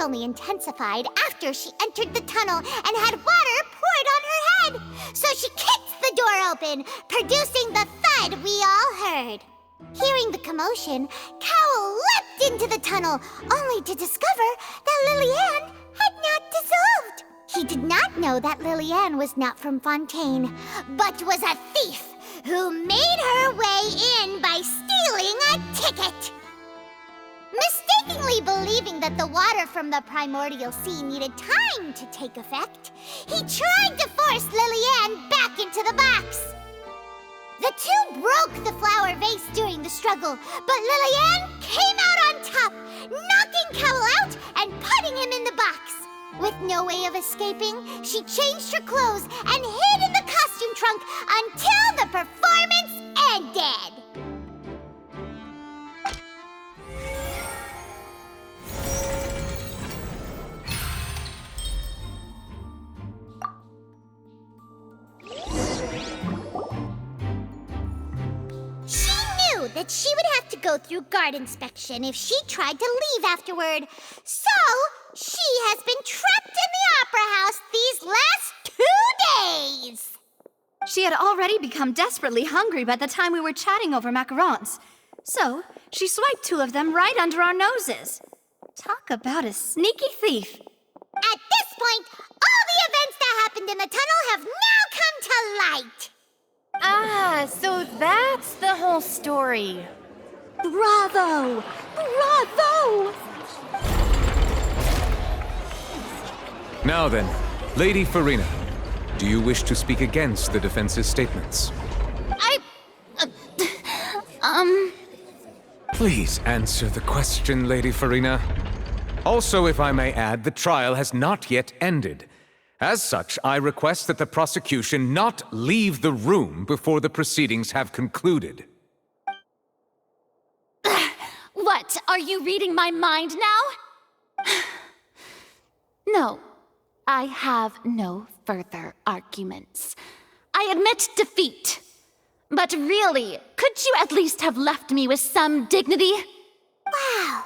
only intensified after she entered the tunnel and had water poured on her head. So she kicked the door open, producing the thud we all heard. Hearing the commotion, Cowell leapt into the tunnel, only to discover that Lily-Ann had not dissolved. He did not know that Lily-Ann was not from Fontaine, but was a thief who made her way in by stealing a ticket. Mistakenly believing that the water from the primordial sea needed time to take effect, he tried to force Lily-Ann back into the box. The two broke the flower vase during the struggle, but Lily-Ann came out on top, knocking Cowell out and putting him in the box. With no way of escaping, she changed her clothes and hid in the costume trunk until the performance ended. That she would have to go through guard inspection if she tried to leave afterward. So, she has been trapped in the Opera House these last 2 days. She had already become desperately hungry by the time we were chatting over macarons. So, she swiped 2 of them right under our noses. Talk about a sneaky thief. At this point, all the events that happened in the tunnel have now come to light. Ah, so that's the whole story. Bravo! Bravo! Now then, Lady Furina, do you wish to speak against the defense's statements? Please answer the question, Lady Furina. Also, if I may add, the trial has not yet ended. As such, I request that the prosecution not leave the room before the proceedings have concluded. What, are you reading my mind now? No, I have no further arguments. I admit defeat. But really, could you at least have left me with some dignity? Wow,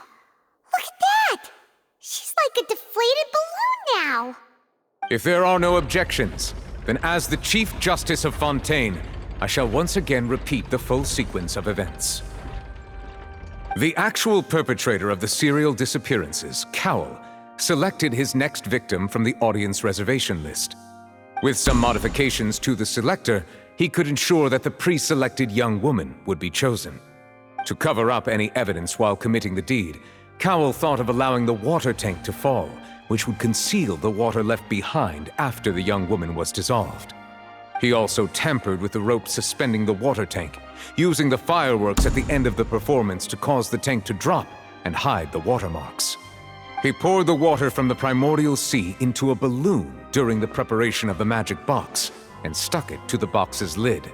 look at that! She's like a deflated balloon now. If there are no objections, then as the Chief Justice of Fontaine, I shall once again repeat the full sequence of events. The actual perpetrator of the serial disappearances, Cowell, selected his next victim from the audience reservation list. With some modifications to the selector, he could ensure that the pre-selected young woman would be chosen. To cover up any evidence while committing the deed, Cowell thought of allowing the water tank to fall, which would conceal the water left behind after the young woman was dissolved. He also tampered with the rope suspending the water tank, using the fireworks at the end of the performance to cause the tank to drop and hide the watermarks. He poured the water from the primordial sea into a balloon during the preparation of the magic box and stuck it to the box's lid.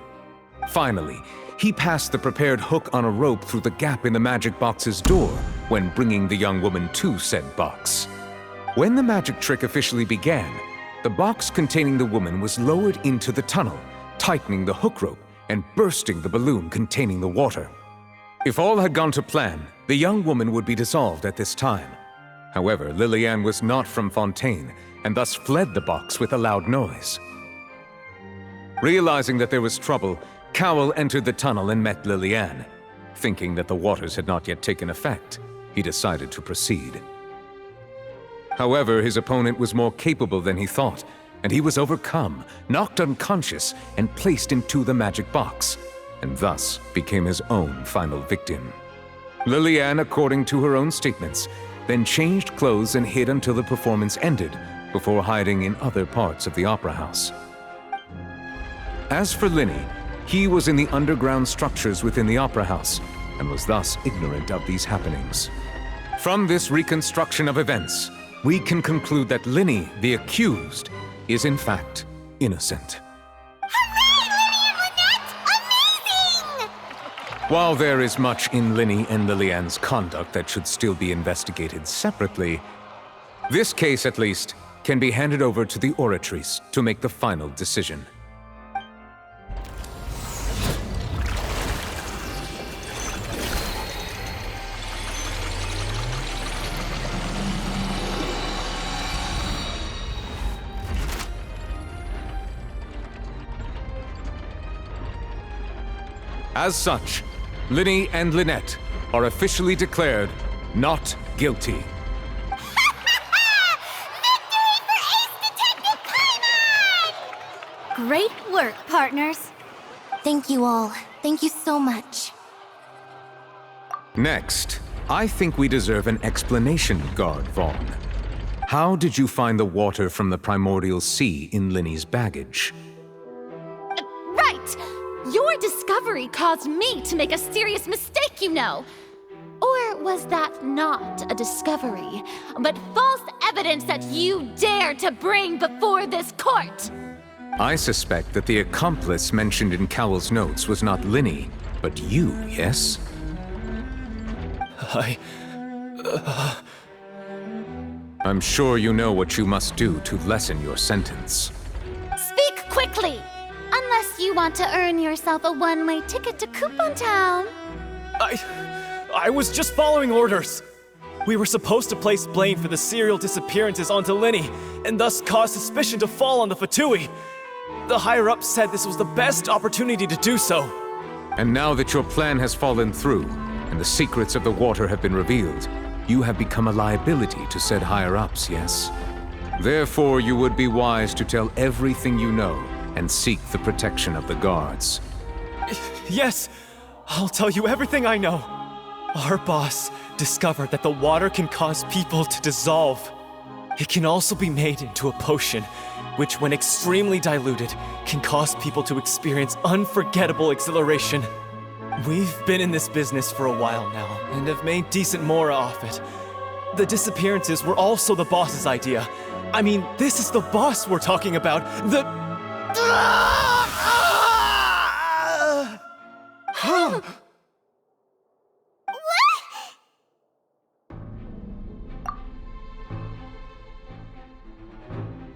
Finally, he passed the prepared hook on a rope through the gap in the magic box's door when bringing the young woman to said box. When the magic trick officially began, the box containing the woman was lowered into the tunnel, tightening the hook rope and bursting the balloon containing the water. If all had gone to plan, the young woman would be dissolved at this time. However, Lily-Ann was not from Fontaine and thus fled the box with a loud noise. Realizing that there was trouble, Cowell entered the tunnel and met Lily-Ann. Thinking that the waters had not yet taken effect, he decided to proceed. However, his opponent was more capable than he thought, and he was overcome, knocked unconscious, and placed into the magic box, and thus became his own final victim. Lily-Ann, according to her own statements, then changed clothes and hid until the performance ended, before hiding in other parts of the opera house. As for Linny, he was in the underground structures within the opera house, and was thus ignorant of these happenings. From this reconstruction of events, we can conclude that Linny, the accused, is in fact innocent. Hooray, Linny and Lynette! Amazing! While there is much in Linny and Lily-Ann's conduct that should still be investigated separately, this case, at least, can be handed over to the Oratrice to make the final decision. As such, Lyney and Lynette are officially declared not guilty. Victory for Ace Detective Paimon! Great work, partners. Thank you all. Thank you so much. Next, I think we deserve an explanation, Guard Vaughn. How did you find the water from the primordial sea in Lyney's baggage? Right! Your discovery caused me to make a serious mistake, you know. Or was that not a discovery, but false evidence that you dare to bring before this court? I suspect that the accomplice mentioned in Cowell's notes was not Lyney, but you, yes? I'm sure you know what you must do to lessen your sentence. Speak quickly! Unless you want to earn yourself a one-way ticket to Coupon Town. I was just following orders. We were supposed to place blame for the serial disappearances onto Lyney, and thus cause suspicion to fall on the Fatui. The higher-ups said this was the best opportunity to do so. And now that your plan has fallen through, and the secrets of the water have been revealed, you have become a liability to said higher-ups, yes? Therefore, you would be wise to tell everything you know and seek the protection of the guards. Yes, I'll tell you everything I know. Our boss discovered that the water can cause people to dissolve. It can also be made into a potion, which when extremely diluted, can cause people to experience unforgettable exhilaration. We've been in this business for a while now, and have made decent more off it. The disappearances were also the boss's idea. I mean, this is the boss we're talking about.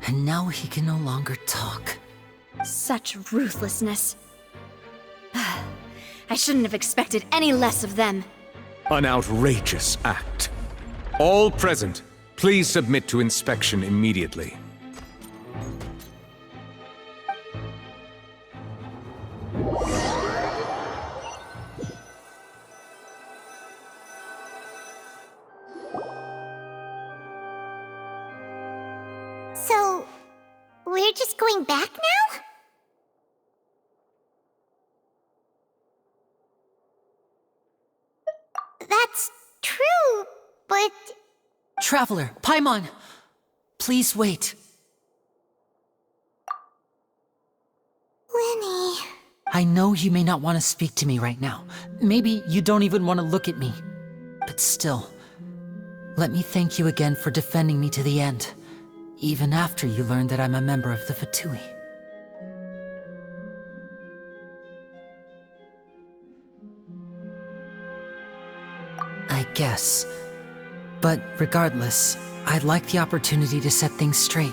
And now he can no longer talk. Such ruthlessness. I shouldn't have expected any less of them. An outrageous act. All present, please submit to inspection immediately. So, we're just going back now? That's true, but... Traveler, Paimon! Please wait. Lyney... I know you may not want to speak to me right now. Maybe you don't even want to look at me. But still, let me thank you again for defending me to the end, even after you learned that I'm a member of the Fatui. I guess. But regardless, I'd like the opportunity to set things straight.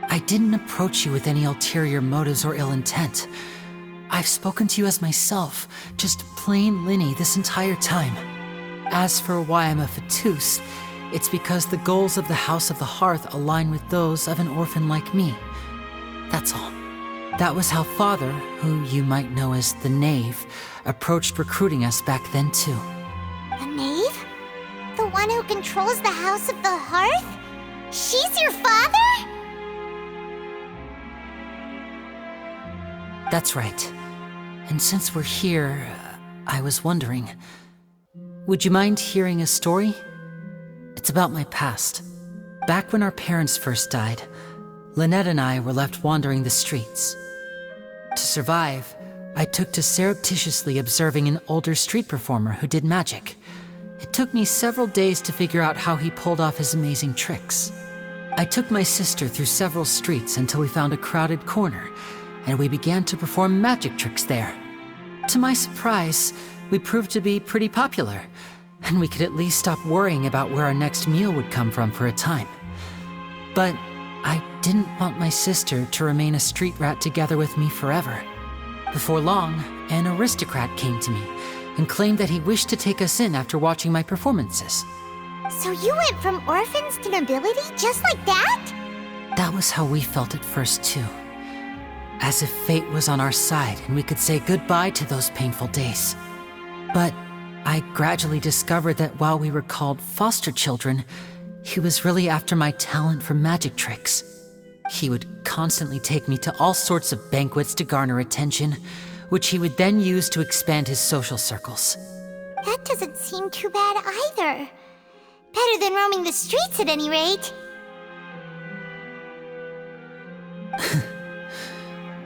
I didn't approach you with any ulterior motives or ill intent. I've spoken to you as myself, just plain Lyney this entire time. As for why I'm a Fatus, it's because the goals of the House of the Hearth align with those of an orphan like me. That's all. That was how Father, who you might know as the Knave, approached recruiting us back then too. The Knave? The one who controls the House of the Hearth? She's your father? That's right. And since we're here, I was wondering, would you mind hearing a story? It's about my past. Back when our parents first died, Lynette and I were left wandering the streets. To survive, I took to surreptitiously observing an older street performer who did magic. It took me several days to figure out how he pulled off his amazing tricks. I took my sister through several streets until we found a crowded corner, and we began to perform magic tricks there. To my surprise, we proved to be pretty popular, and we could at least stop worrying about where our next meal would come from for a time. But I didn't want my sister to remain a street rat together with me forever. Before long, an aristocrat came to me and claimed that he wished to take us in after watching my performances. So you went from orphans to nobility just like that? That was how we felt at first, too. as if fate was on our side and we could say goodbye to those painful days. But I gradually discovered that while we were called foster children, he was really after my talent for magic tricks. He would constantly take me to all sorts of banquets to garner attention, which he would then use to expand his social circles. That doesn't seem too bad either. Better than roaming the streets at any rate.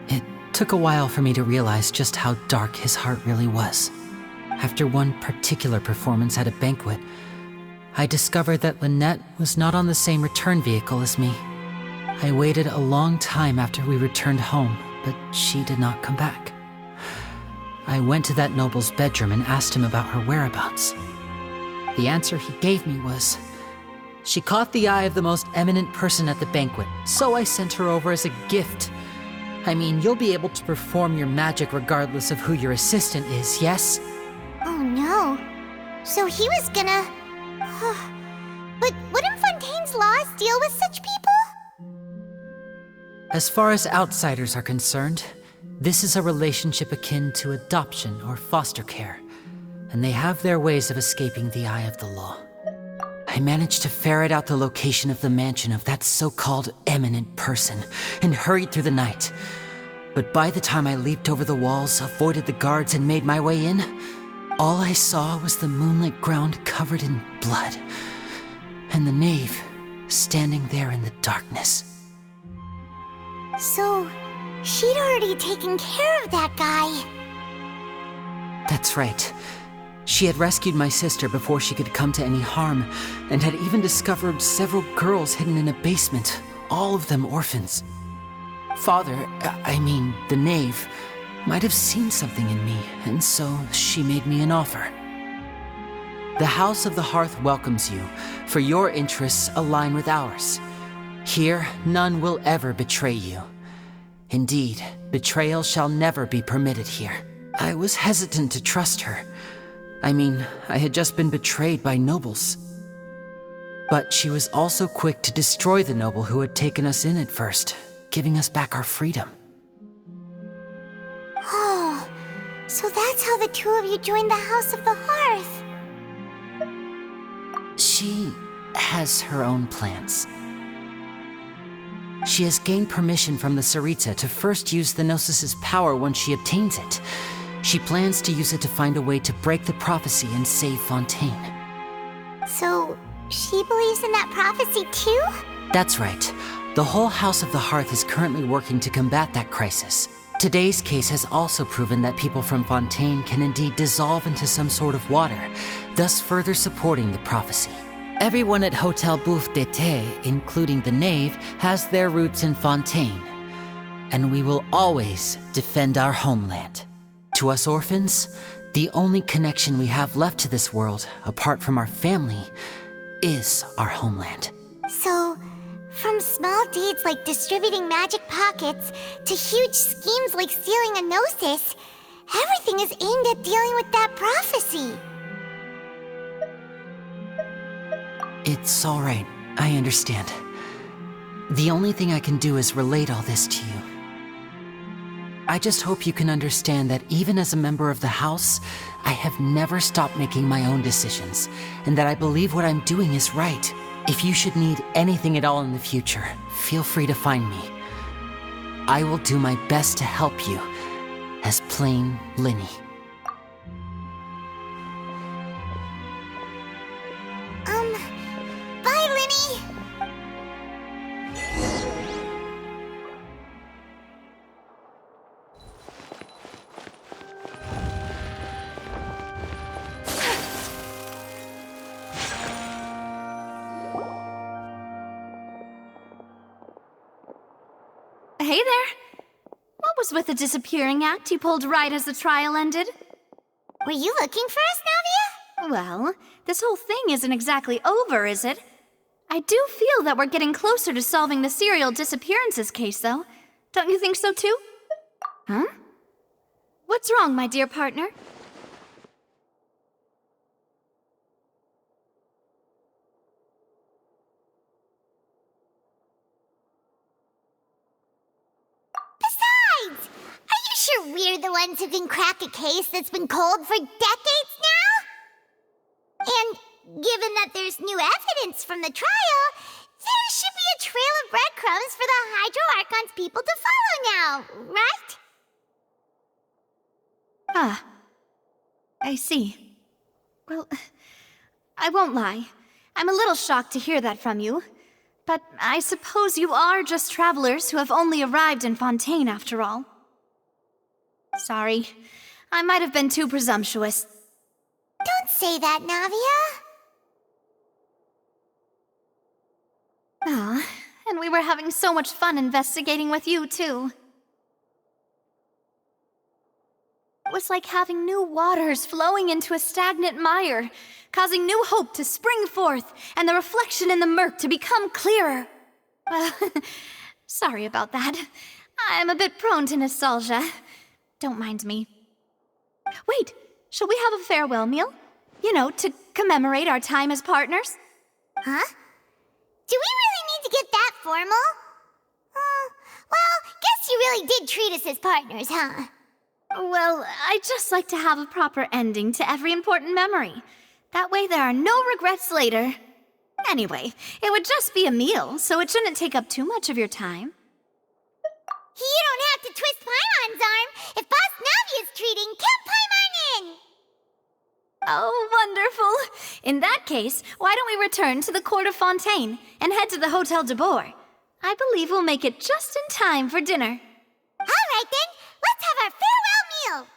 It took a while for me to realize just how dark his heart really was. After one particular performance at a banquet, I discovered that Lynette was not on the same return vehicle as me. I waited a long time after we returned home, but she did not come back. I went to that noble's bedroom and asked him about her whereabouts. The answer he gave me was, she caught the eye of the most eminent person at the banquet, so I sent her over as a gift. I mean, you'll be able to perform your magic regardless of who your assistant is, yes? Oh no. So he was gonna... But wouldn't Fontaine's laws deal with such people? As far as outsiders are concerned, this is a relationship akin to adoption or foster care, and they have their ways of escaping the eye of the law. I managed to ferret out the location of the mansion of that so-called eminent person and hurried through the night. But by the time I leaped over the walls, avoided the guards, and made my way in, all I saw was the moonlit ground covered in blood, and the knave standing there in the darkness. So, she'd already taken care of that guy. That's right. She had rescued my sister before she could come to any harm, and had even discovered several girls hidden in a basement, all of them orphans. Father, the knave, might have seen something in me, and so she made me an offer. The House of the Hearth welcomes you, for your interests align with ours. Here, none will ever betray you. Indeed, betrayal shall never be permitted here. I was hesitant to trust her. I had just been betrayed by nobles. But she was also quick to destroy the noble who had taken us in at first, giving us back our freedom. Oh, so that's how the two of you joined the House of the Hearth. She has her own plans. She has gained permission from the Tsaritsa to first use the Gnosis' power once she obtains it. She plans to use it to find a way to break the prophecy and save Fontaine. So, she believes in that prophecy too? That's right. The whole House of the Hearth is currently working to combat that crisis. Today's case has also proven that people from Fontaine can indeed dissolve into some sort of water, thus further supporting the prophecy. Everyone at Hotel Bouffe d'été, including the knave, has their roots in Fontaine. And we will always defend our homeland. To us orphans, the only connection we have left to this world, apart from our family, is our homeland. So, from small deeds like distributing magic pockets to huge schemes like stealing a Gnosis, everything is aimed at dealing with that prophecy. It's all right. I understand. The only thing I can do is relate all this to you. I just hope you can understand that even as a member of the House, I have never stopped making my own decisions, and that I believe what I'm doing is right. If you should need anything at all in the future, feel free to find me. I will do my best to help you, as plain Lyney. Bye, Lyney! Hey there. What was with the disappearing act you pulled right as the trial ended? Were you looking for us, Navia? Well, this whole thing isn't exactly over, is it? I do feel that we're getting closer to solving the serial disappearances case, though. Don't you think so, too? Huh? What's wrong, my dear partner? we're the ones who can crack a case that's been cold for decades now? And given that there's new evidence from the trial, there should be a trail of breadcrumbs for the Hydro Archon's people to follow now, right? Ah, I see. Well, I won't lie. I'm a little shocked to hear that from you. But I suppose you are just travelers who have only arrived in Fontaine after all. Sorry, I might have been too presumptuous. Don't say that, Navia. Ah, and we were having so much fun investigating with you, too. It was like having new waters flowing into a stagnant mire, causing new hope to spring forth, and the reflection in the murk to become clearer. Well, sorry about that. I'm a bit prone to nostalgia. Don't mind me. Wait, shall we have a farewell meal? You know, to commemorate our time as partners? Huh? Do we really need to get that formal? Well, guess you really did treat us as partners, huh? Well, I'd just like to have a proper ending to every important memory. That way there are no regrets later. Anyway, it would just be a meal, so it shouldn't take up too much of your time. You don't have to twist Paimon's arm. If Boss Navia's treating, count Paimon in! Oh, wonderful! In that case, why don't we return to the Court of Fontaine and head to the Hotel de Boer? I believe we'll make it just in time for dinner. All right then, let's have our farewell meal!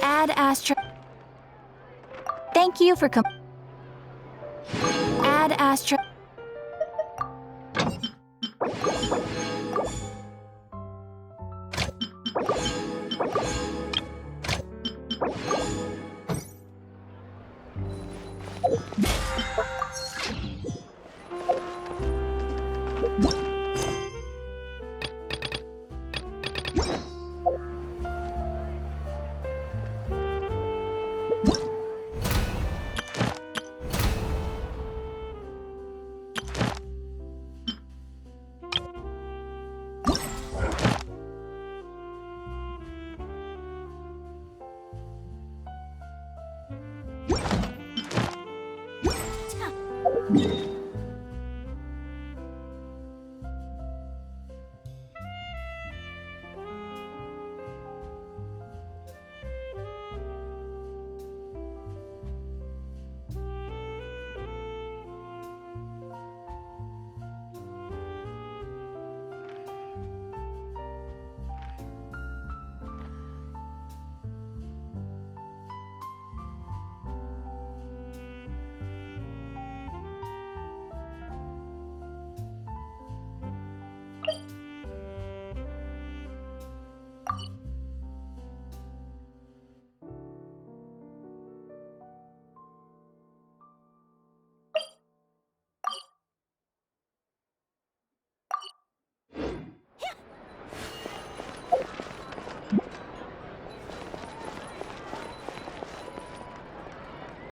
Ad Astra. Thank you for Ad Astra. Yeah.